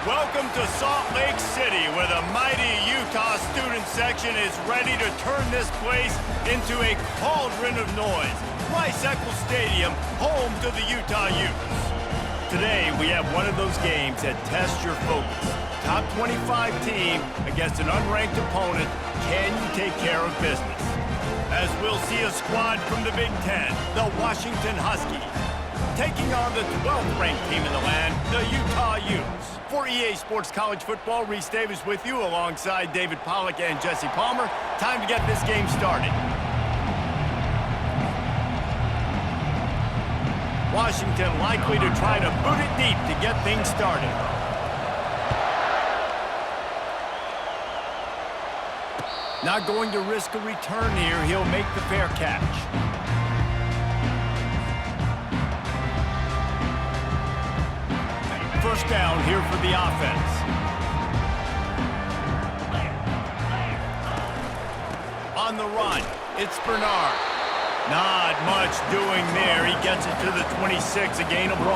Welcome to Salt Lake City, where the mighty Utah student section is ready to turn this place into a cauldron of noise. Rice Eccles Stadium, home to the Utah Utes. Today, we have one of those games that tests your focus. Top 25 team against an unranked opponent. Can you take care of business? As we'll see a squad from the Big Ten, the Washington Huskies, taking on the 12th ranked team in the land, the Utah Utes. For EA Sports College Football, Reese Davis with you alongside David Pollack and Jesse Palmer. Time to get this game started. Washington likely to try to boot it deep to get things started. Not going to risk a return here. He'll make the fair catch. First down here for the offense. On the run, it's Bernard. Not much doing there. He gets it to the 26, a gain of 1.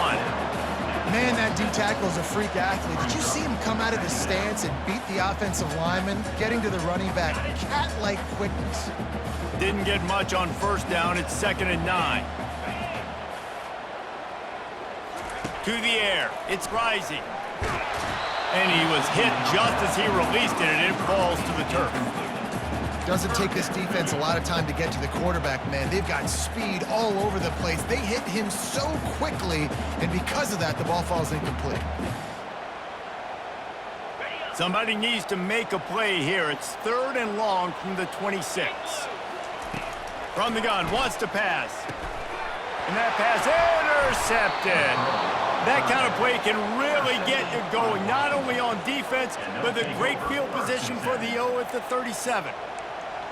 Man, that D-tackle is a freak athlete. Did you see him come out of his stance and beat the offensive lineman, getting to the running back? Cat-like quickness. Didn't get much on first down. It's 2nd and 9. To the air, it's rising. And he was hit just as he released it, and it falls to the turf. Doesn't take this defense a lot of time to get to the quarterback, man. They've got speed all over the place. They hit him so quickly, and because of that, the ball falls incomplete. Somebody needs to make a play here. It's 3rd and long from the 26. From the gun, wants to pass. And that pass intercepted. That kind of play can really get you going, not only on defense, but the great field position for the O at the 37.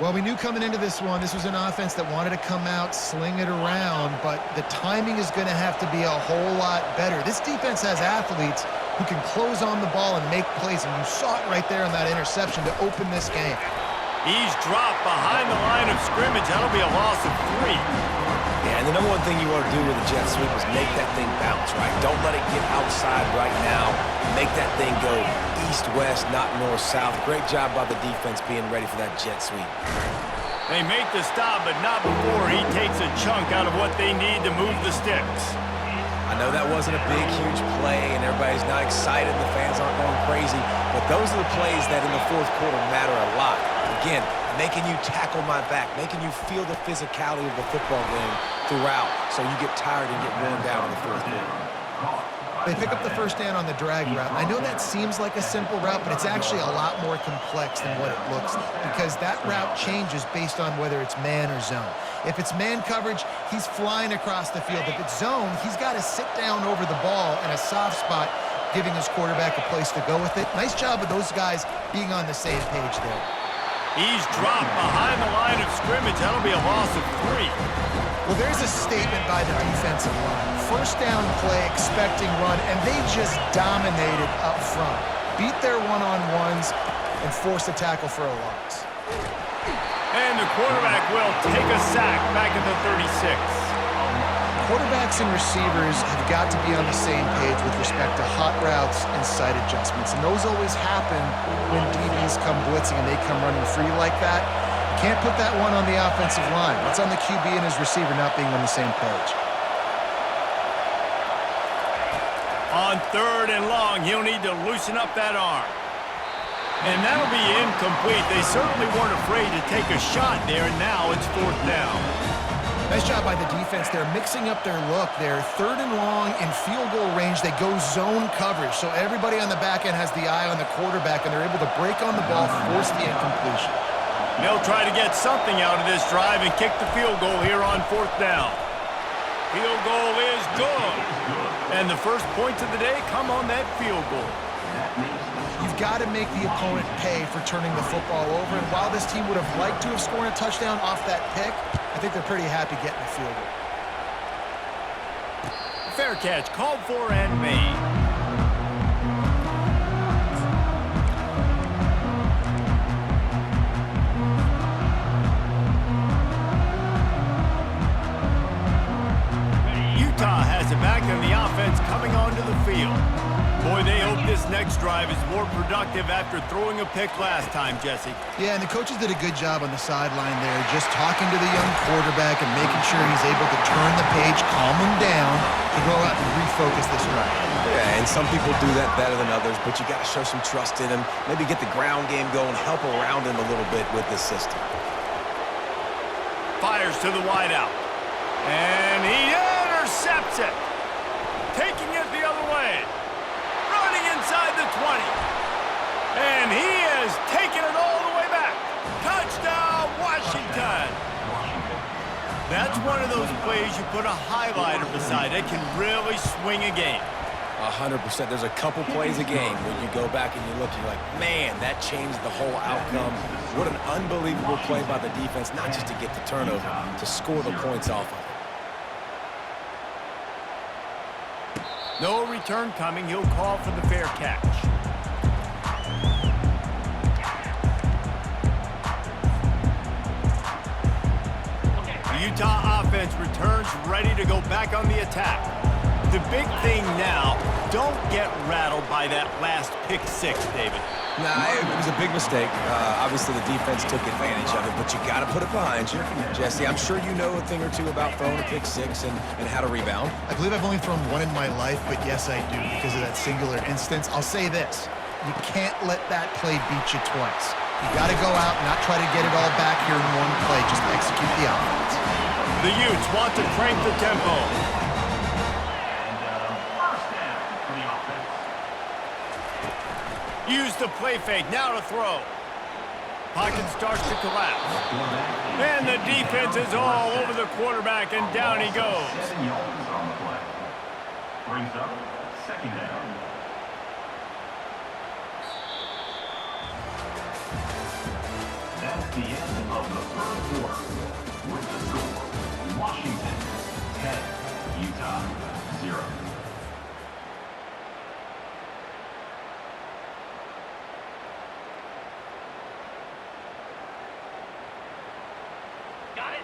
Well, we knew coming into this one, this was an offense that wanted to come out, sling it around, but the timing is going to have to be a whole lot better. This defense has athletes who can close on the ball and make plays, and you saw it right there on that interception to open this game. He's dropped behind the line of scrimmage. That'll be a loss of 3. Yeah, and the number one thing you want to do with a jet sweep is make that thing bounce, right? Don't let it get outside right now. Make that thing go east-west, not north-south. Great job by the defense being ready for that jet sweep. They make the stop, but not before he takes a chunk out of what they need to move the sticks. I know that wasn't a big, huge play, and everybody's not excited, the fans aren't going crazy, but those are the plays that in the fourth quarter matter a lot. Again, making you tackle my back, making you feel the physicality of the football game throughout, so you get tired and get worn down in the fourth quarter. They pick up the first down on the drag route. I know that seems like a simple route, but it's actually a lot more complex than what it looks like, because that route changes based on whether it's man or zone. If it's man coverage, he's flying across the field. If it's zone, he's got to sit down over the ball in a soft spot, giving his quarterback a place to go with it. Nice job of those guys being on the same page there. He's dropped behind the line of scrimmage. That'll be a loss of 3. Well, there's a statement by the defensive line. First down play, expecting run, and they just dominated up front. Beat their one-on-ones and forced a tackle for a loss. And the quarterback will take a sack back at the 36. Quarterbacks and receivers have got to be on the same page with respect to hot routes and sight adjustments, and those always happen when DBs come blitzing and they come running free like that. You can't put that one on the offensive line. That's on the QB and his receiver not being on the same page. On 3rd and long, he'll need to loosen up that arm. And that'll be incomplete. They certainly weren't afraid to take a shot there, and now it's 4th down. Nice job by the defense. They're mixing up their look. They're 3rd and long in field goal range. They go zone coverage, so everybody on the back end has the eye on the quarterback, and they're able to break on the ball, force the incompletion. They'll try to get something out of this drive and kick the field goal here on 4th down. Field goal is good. And the first points of the day come on that field goal. You've got to make the opponent pay for turning the football over, and while this team would have liked to have scored a touchdown off that pick, I think they're pretty happy getting a field goal. Fair catch called for and made. Utah has it back, and the offense coming onto the field. Boy, they hope this next drive is more productive after throwing a pick last time, Jesse. Yeah, and the coaches did a good job on the sideline there, just talking to the young quarterback and making sure he's able to turn the page, calm him down, to go out and refocus this drive. Yeah, and some people do that better than others, but you got to show some trust in him, maybe get the ground game going, help around him a little bit with this system. Fires to the wideout. And he intercepts it. Taking it the other way. Running inside the 20. And he is taking it all the way back. Touchdown, Washington. That's one of those plays you put a highlighter beside. It can really swing a game. 100%. There's a couple plays a game where you go back and you look and you're like, man, that changed the whole outcome. What an unbelievable play by the defense, not just to get the turnover, to score the points off of it. No return coming. He'll call for the fair catch. The Utah offense returns ready to go back on the attack. The big thing now, don't get rattled by that last pick six, David. Nah, it was a big mistake. Obviously, the defense took advantage of it, but you got to put it behind you. Jesse, I'm sure you know a thing or two about throwing a pick six and how to rebound. I believe I've only thrown one in my life, but yes, I do because of that singular instance. I'll say this. You can't let that play beat you twice. You got to go out and not try to get it all back here in one play. Just execute the offense. The Utes want to crank the tempo. Use the play fake, now to throw. Pocket starts to collapse. And the defense is all over the quarterback, and down he goes. 7 yards on the play. Brings up second down. That's the end of the first quarter. With the score, Washington 10, Utah 0.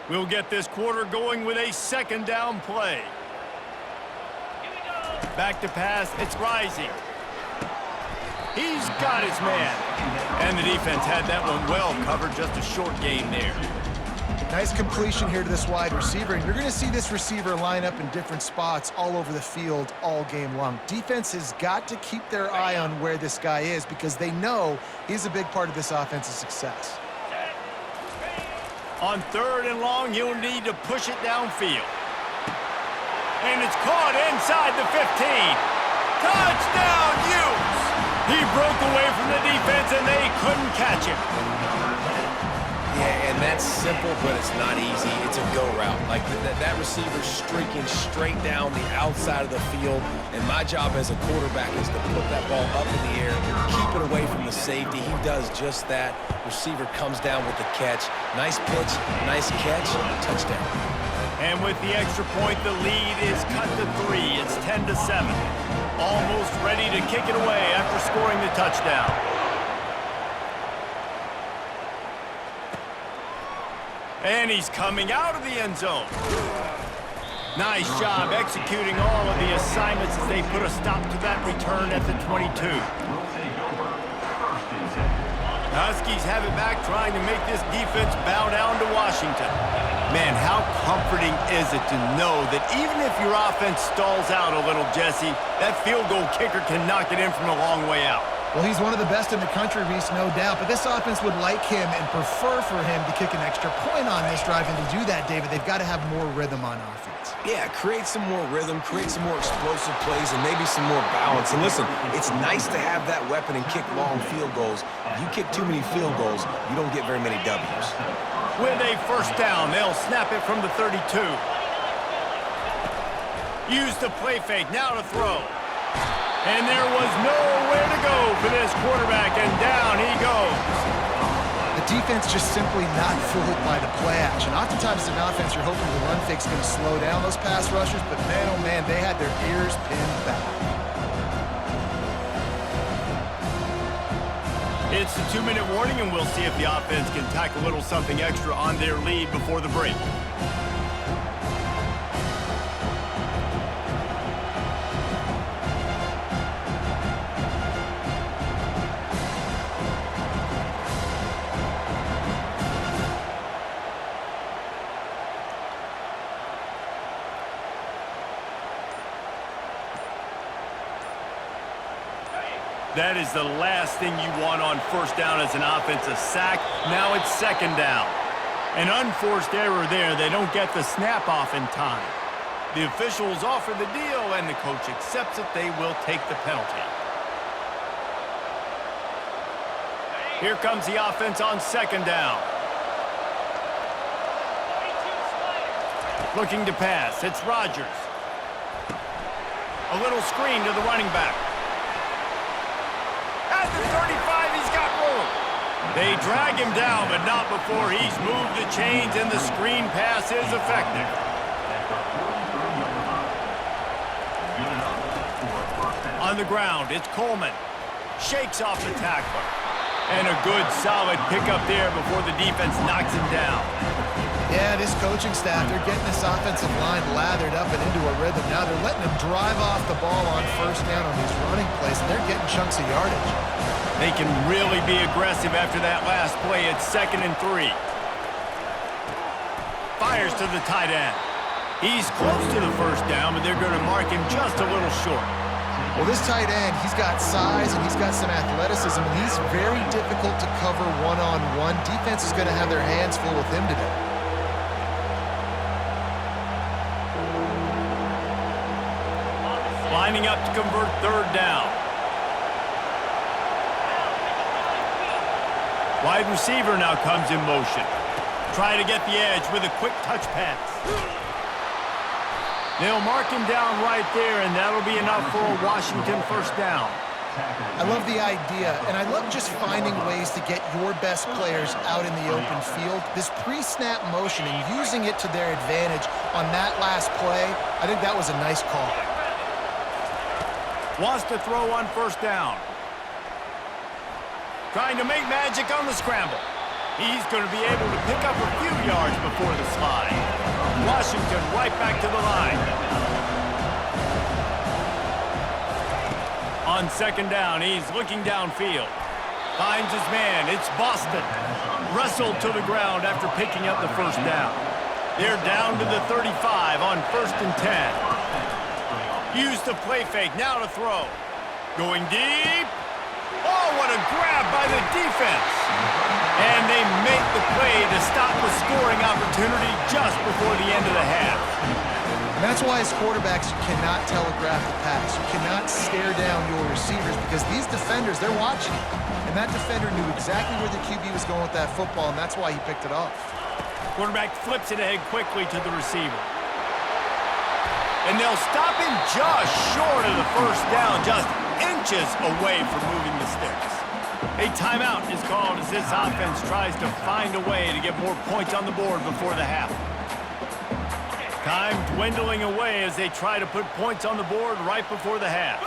We'll get this quarter going with a second down play. Back to pass, it's Rising. He's got his man. And the defense had that one well covered, just a short game there. Nice completion here to this wide receiver, and you're going to see this receiver line up in different spots all over the field all game long. Defense has got to keep their eye on where this guy is because they know he's a big part of this offense's success. On third and long, you'll need to push it downfield. And it's caught inside the 15. Touchdown, Utes! He broke away from the defense, and they couldn't catch him. Yeah, and that's simple, but it's not easy. It's a go route. Like that receiver's streaking straight down the outside of the field, and my job as a quarterback is to put that ball up in the air, keep it away from the safety. He does just that. Receiver comes down with the catch. Nice pitch, nice catch, touchdown. And with the extra point, the lead is cut to 3. It's 10-7. Almost ready to kick it away after scoring the touchdown. And he's coming out of the end zone. Nice job executing all of the assignments as they put a stop to that return at the 22. Huskies have it back, trying to make this defense bow down to Washington. Man, how comforting is it to know that even if your offense stalls out a little, Jesse, that field goal kicker can knock it in from a long way out. Well, he's one of the best in the country, Reese, no doubt. But this offense would like him and prefer for him to kick an extra point on this drive. And to do that, David, they've got to have more rhythm on offense. Yeah, create some more rhythm, create some more explosive plays, and maybe some more balance. And listen, it's nice to have that weapon and kick long field goals. If you kick too many field goals, you don't get very many W's. With a first down, they'll snap it from the 32. Use the play fake, now to throw. And there was nowhere to go for this quarterback, and down he goes. The defense just simply not fooled by the play action. Oftentimes, as an offense, you're hoping the run fake's going to slow down those pass rushers, but man, oh man, they had their ears pinned back. It's the 2-minute warning, and we'll see if the offense can tack a little something extra on their lead before the break. That is the last thing you want on first down as an offensive sack. Now it's second down. An unforced error there. They don't get the snap off in time. The officials offer the deal, and the coach accepts it. They will take the penalty. Here comes the offense on second down. Looking to pass. It's Rodgers. A little screen to the running back. At the 35, he's got room. They drag him down, but not before he's moved the chains, and the screen pass is effective. On the ground, it's Coleman. Shakes off the tackler. And a good, solid pickup there before the defense knocks him down. Yeah, this coaching staff, they're getting this offensive line lathered up and into a rhythm. Now they're letting him drive off the ball on first down on these running plays, and they're getting chunks of yardage. They can really be aggressive after that last play. It's 2nd and 3. Fires to the tight end. He's close to the first down, but they're going to mark him just a little short. Well, this tight end, he's got size and he's got some athleticism, and he's very difficult to cover one-on-one. Defense is going to have their hands full with him today. Lining up to convert third down. Wide receiver now comes in motion. Try to get the edge with a quick touch pass. They'll mark him down right there, and that'll be enough for a Washington first down. I love the idea, and I love just finding ways to get your best players out in the open field. This pre-snap motion and using it to their advantage on that last play, I think that was a nice call. Wants to throw on first down. Trying to make magic on the scramble. He's going to be able to pick up a few yards before the slide. Washington right back to the line. On second down, he's looking downfield. Finds his man. It's Boston. Wrestled to the ground after picking up the first down. They're down to the 35 on 1st and 10. Use the play fake. Now to throw. Going deep. Oh, what a grab by the defense. And they make the play to stop the scoring opportunity just before the end of the half. And that's why as quarterbacks, you cannot telegraph the pass. You cannot stare down your receivers because these defenders, they're watching you. And that defender knew exactly where the QB was going with that football, and that's why he picked it off. Quarterback flips it ahead quickly to the receiver. And they'll stop him just short of the first down, just inches away from moving the sticks. A timeout is called as this offense tries to find a way to get more points on the board before the half. Time dwindling away as they try to put points on the board right before the half.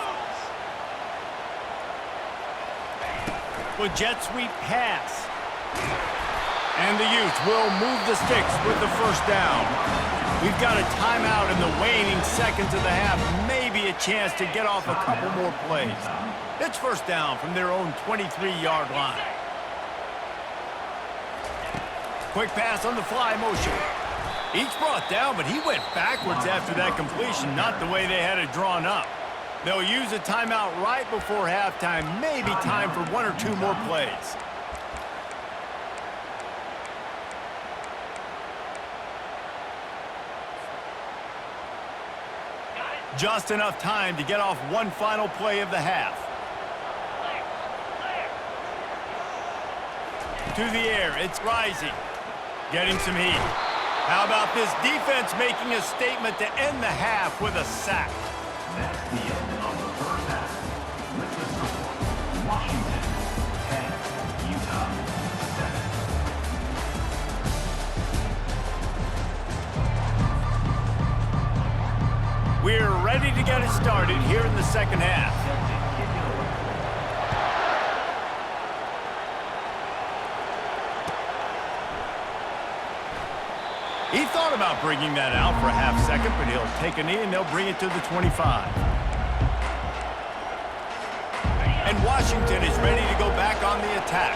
With jet sweep pass. And the Utes will move the sticks with the first down. We've got a timeout in the waning seconds of the half. Maybe a chance to get off a couple more plays. It's first down from their own 23-yard line. Quick pass on the fly motion. Each brought down, but he went backwards after that completion, not the way they had it drawn up. They'll use a timeout right before halftime. Maybe time for 1 or 2 more plays. Just enough time to get off one final play of the half. To the air, it's rising. Getting some heat. How about this defense making a statement to end the half with a sack? That's the end of the first half. With the score, Washington 10, Utah 7. We're ready to get it started here in the second half. He thought about bringing that out for a half second, but he'll take a knee and they'll bring it to the 25. And Washington is ready to go back on the attack.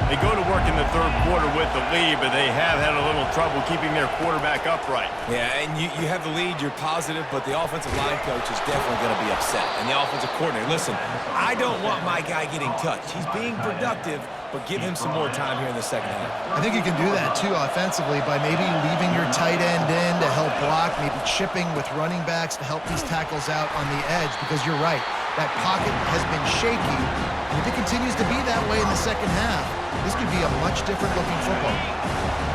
They go to work in the third quarter with the lead, but they have had a little trouble keeping their quarterback upright. Yeah, and you have the lead, you're positive, but the offensive line coach is definitely going to be upset. And the offensive coordinator, listen, I don't want my guy getting touched. He's being productive, but give him some more time here in the second half. I think you can do that, too, offensively, by maybe leaving your tight end in to help block, maybe chipping with running backs to help these tackles out on the edge, because you're right. That pocket has been shaky, and if it continues to be that way in the second half, this could be a much different looking football.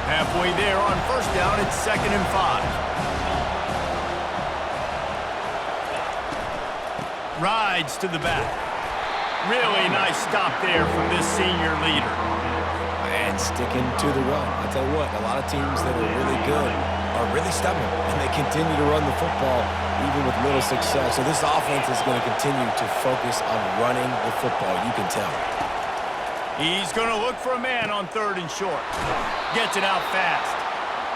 Halfway there on first down, it's 2nd and 5. Rides to the back. Really nice stop there from this senior leader. And sticking to the run. I tell you what, a lot of teams that are really good are really stubborn, and they continue to run the football even with little success. So this offense is going to continue to focus on running the football, you can tell. He's going to look for a man on 3rd and short. Gets it out fast.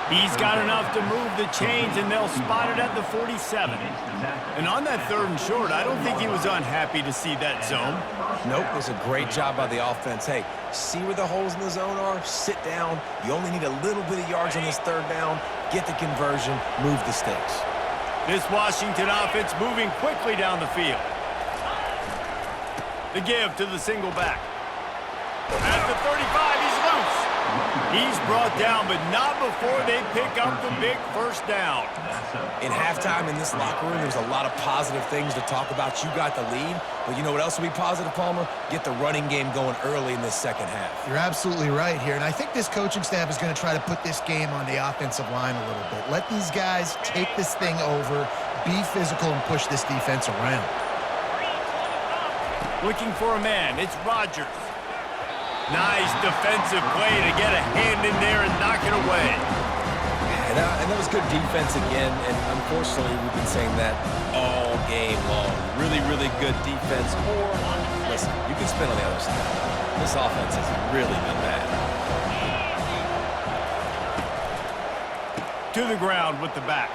He's got enough to move the chains, and they'll spot it at the 47. And on that 3rd and short, I don't think he was unhappy to see that zone. Nope, it was a great job by the offense. Hey, see where the holes in the zone are? Sit down. You only need a little bit of yards on this 3rd down. Get the conversion. Move the sticks. This Washington offense moving quickly down the field. The give to the single back. At the 35, he's loose. He's brought down, but not before they pick up the big first down. In halftime in this locker room, there's a lot of positive things to talk about. You got the lead, but you know what else will be positive, Palmer? Get the running game going early in this second half. You're absolutely right here, and I think this coaching staff is going to try to put this game on the offensive line a little bit. Let these guys take this thing over, be physical, and push this defense around. Looking for a man, it's Rodgers. Nice defensive play to get a hand in there and knock it away. And that was good defense again, and unfortunately we've been saying that all game long. Really, really good defense. Or, listen, you can spin on the other side. This offense has really been bad. To the ground with the back.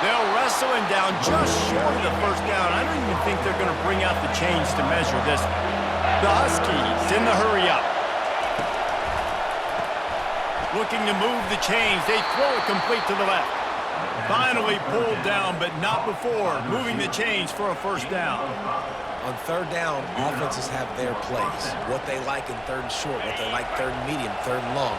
They'll wrestle him down just short of the first down. I don't even think they're going to bring out the chains to measure this one. The Huskies in the hurry-up. Looking to move the chains. They throw it complete to the left. Finally pulled down, but not before moving the chains for a first down. On 3rd down, offenses have their plays. What they like in 3rd and short, what they like 3rd and medium, 3rd and long.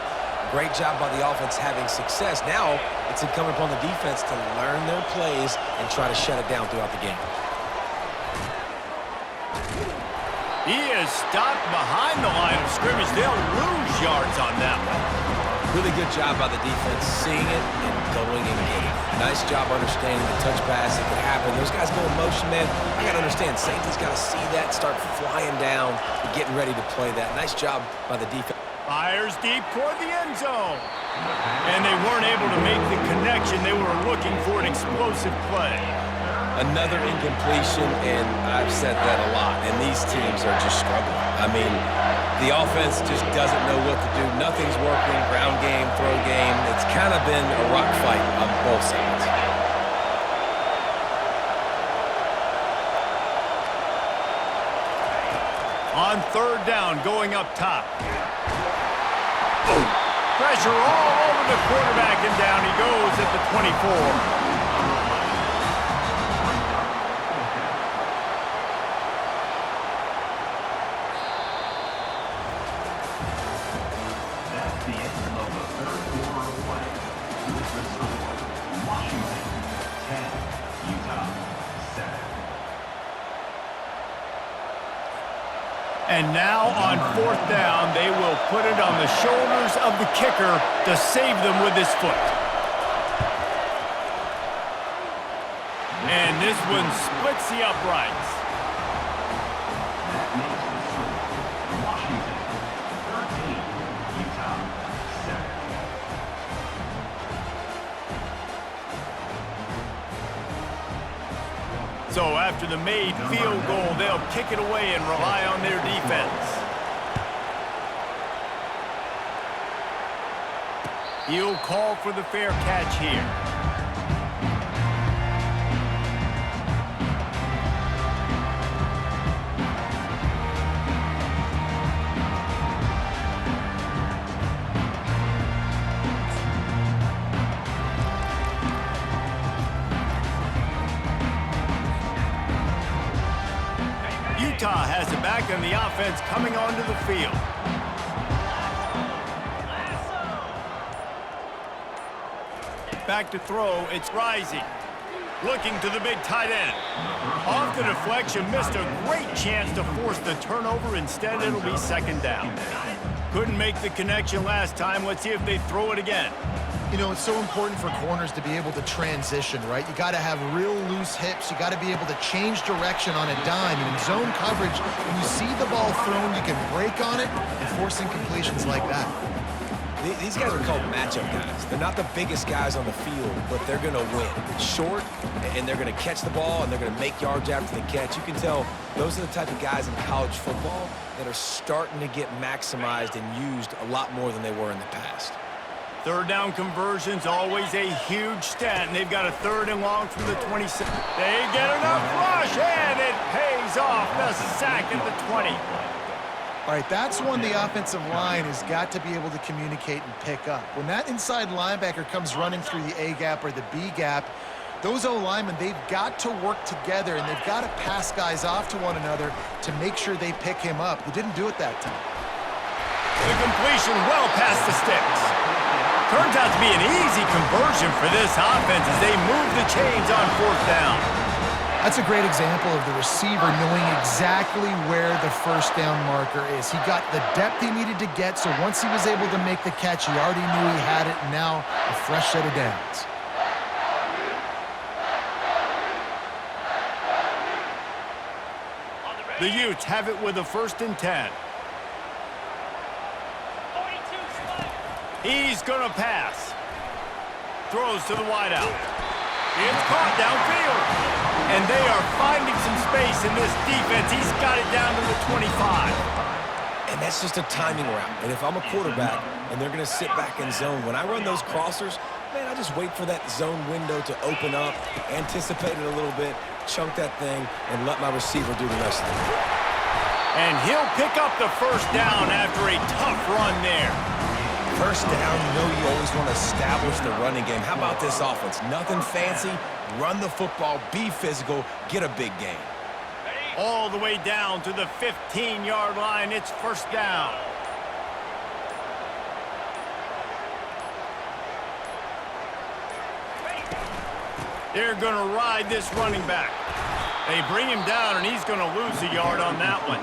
Great job by the offense having success. Now it's incumbent upon the defense to learn their plays and try to shut it down throughout the game. He is stopped behind the line of scrimmage. They'll lose yards on that one. Really good job by the defense, seeing it and going and getting it. Nice job understanding the touch pass that could happen. Those guys go in motion, man. I got to understand, safety's got to see that, start flying down, getting ready to play that. Nice job by the defense. Fires deep toward the end zone. And they weren't able to make the connection. They were looking for an explosive play. Another incompletion, and I've said that a lot, and these teams are just struggling. I mean, the offense just doesn't know what to do. Nothing's working, ground game, throw game. It's kind of been a rock fight on both sides. On 3rd down, going up top. Pressure all over the quarterback, and down he goes at the 24. And now on 4th down, they will put it on the shoulders of the kicker to save them with his foot. And this one splits the uprights. So after the made field goal, they'll kick it away and rely on their defense. He'll call for the fair catch here. Utah has it back and the offense coming onto the field. Back to throw, it's Rising. Looking to the big tight end. Off the deflection, missed a great chance to force the turnover. Instead, it'll be second down. Couldn't make the connection last time. Let's see if they throw it again. You know, it's so important for corners to be able to transition, right? You got to have real loose hips. You got to be able to change direction on a dime. And in zone coverage, when you see the ball thrown, you can break on it and force incompletions like that. These guys are called matchup guys. They're not the biggest guys on the field, but they're going to win. Short, and they're going to catch the ball, and they're going to make yards after the catch. You can tell those are the type of guys in college football that are starting to get maximized and used a lot more than they were in the past. Third down conversion's always a huge stat, and they've got a 3rd and long from the 26. They get enough rush, and it pays off. The sack at the 20. All right, that's one the offensive line has got to be able to communicate and pick up. When that inside linebacker comes running through the A gap or the B gap, those O-linemen, they've got to work together, and they've got to pass guys off to one another to make sure they pick him up. They didn't do it that time. The completion well past the sticks. Turns out to be an easy conversion for this offense as they move the chains on 4th down. That's a great example of the receiver knowing exactly where the first down marker is. He got the depth he needed to get, so once he was able to make the catch, he already knew he had it, and now a fresh set of downs. The Utes have it with a 1st and 10. He's going to pass. Throws to the wideout. It's caught downfield. And they are finding some space in this defense. He's got it down to the 25. And that's just a timing route. And if I'm a quarterback and they're going to sit back in zone, when I run those crossers, man, I just wait for that zone window to open up, anticipate it a little bit, chunk that thing, and let my receiver do the rest of it. And he'll pick up the 1st down after a tough run there. First down, you know you always want to establish the running game. How about this offense? Nothing fancy. Run the football, be physical, get a big gain. All the way down to the 15-yard line. It's 1st down. They're going to ride this running back. They bring him down, and he's going to lose a yard on that one.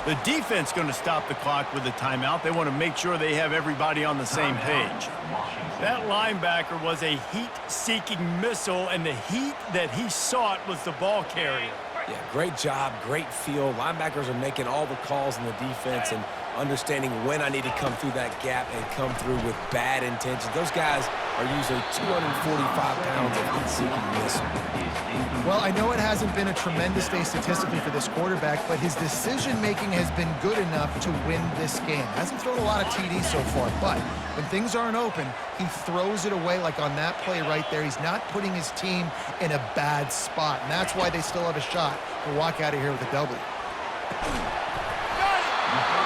The defense going to stop the clock with a timeout. They want to make sure they have everybody on the same page. That linebacker was a heat-seeking missile, and the heat that he sought was the ball carrier. Yeah, great job, great feel. Linebackers are making all the calls in the defense and understanding when I need to come through that gap and come through with bad intentions. Those guys are usually 245 pounds of heat-seeking missile. Well, I know it hasn't been a tremendous day statistically for this quarterback, but his decision-making has been good enough to win this game. Hasn't thrown a lot of TDs so far, but when things aren't open, he throws it away like on that play right there. He's not putting his team in a bad spot, and that's why they still have a shot to walk out of here with a W.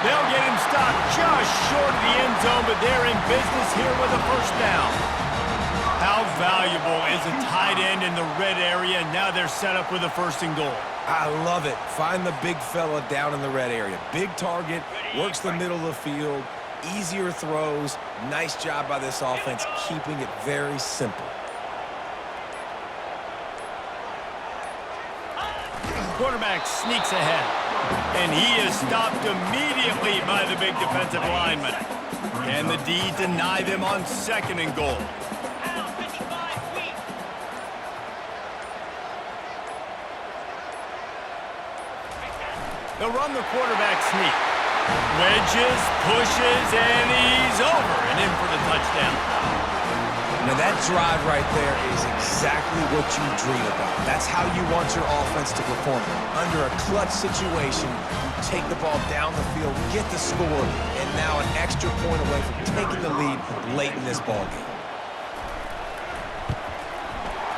They'll get him stopped just short of the end zone, but they're in business here with a 1st down. How valuable is a tight end in the red area? Now they're set up with a 1st and goal. I love it. Find the big fella down in the red area. Big target, works the middle of the field, easier throws. Nice job by this offense, keeping it very simple. Quarterback sneaks ahead, and he is stopped immediately by the big defensive lineman. Can the D deny them on 2nd and goal? They'll run the quarterback sneak. Wedges, pushes, and he's over and in for the touchdown. Now that drive right there is exactly what you dream about. That's how you want your offense to perform. Under a clutch situation, you take the ball down the field, get the score, and now an extra point away from taking the lead late in this ball game.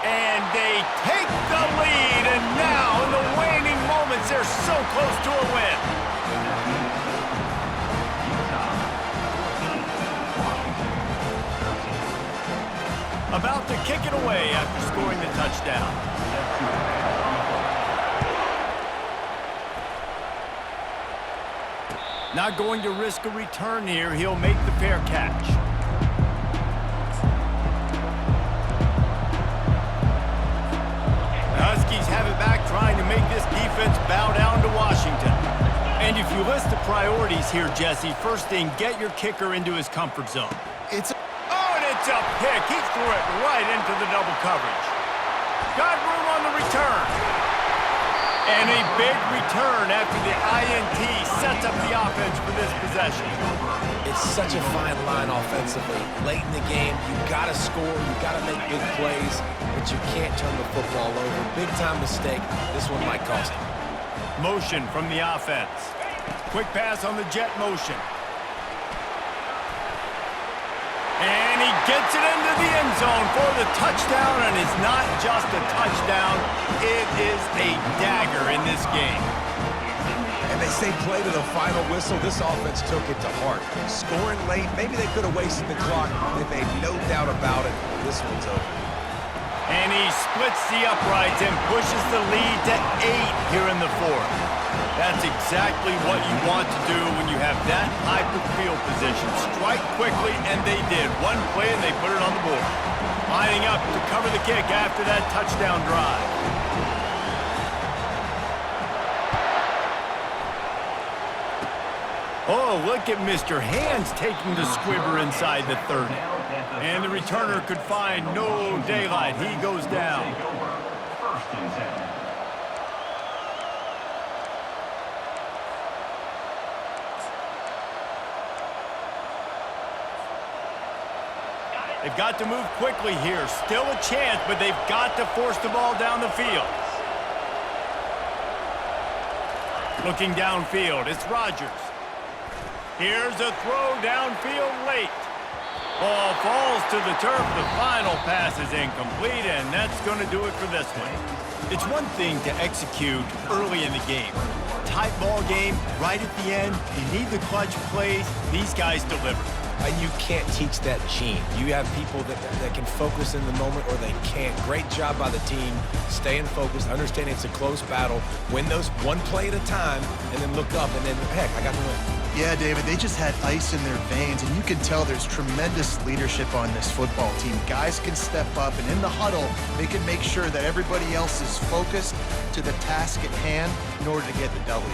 And they take the lead, and now in the waning moments, they're so close to a win. About to kick it away after scoring the touchdown. Not going to risk a return here. He'll make the fair catch. The Huskies have it back, trying to make this defense bow down to Washington. And if you list the priorities here, Jesse, first thing, get your kicker into his comfort zone. It's And it's a pick. He threw it right into the double coverage. Got room on the return. And a big return after the INT sets up the offense for this possession. It's such a fine line offensively. Late in the game, you got to score, you got to make big plays, but you can't turn the football over. Big time mistake. This one might cost him. Motion from the offense. Quick pass on the jet motion. And he gets it into the end zone for the touchdown, and it's not just a touchdown, it is a dagger in this game. And they say play to the final whistle. This offense took it to heart. Scoring late, maybe they could have wasted the clock. They made no doubt about it. This one's over. And he splits the uprights and pushes the lead to 8 here in the fourth. That's exactly what you want to do when you have that type of field position. Strike quickly, and they did. One play, and they put it on the board. Lining up to cover the kick after that touchdown drive. Oh, look at Mr. Hands taking the squibber inside the 30. And the returner could find no daylight. He goes down. First and 10. They've got to move quickly here. Still a chance, but they've got to force the ball down the field. Looking downfield, it's Rodgers. Here's a throw downfield late. Ball falls to the turf. The final pass is incomplete, and that's going to do it for this one. It's one thing to execute early in the game. Tight ball game, right at the end. You need the clutch plays. These guys deliver. And you can't teach that gene. You have people that can focus in the moment or they can't. Great job by the team, staying focused, understanding it's a close battle, win those one play at a time, and then look up, and then, heck, I got the win. Yeah, David, they just had ice in their veins, and you can tell there's tremendous leadership on this football team. Guys can step up, and in the huddle, they can make sure that everybody else is focused to the task at hand in order to get the W.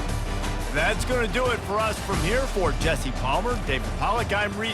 That's going to do it for us from here. For Jesse Palmer, David Pollack, I'm Reese.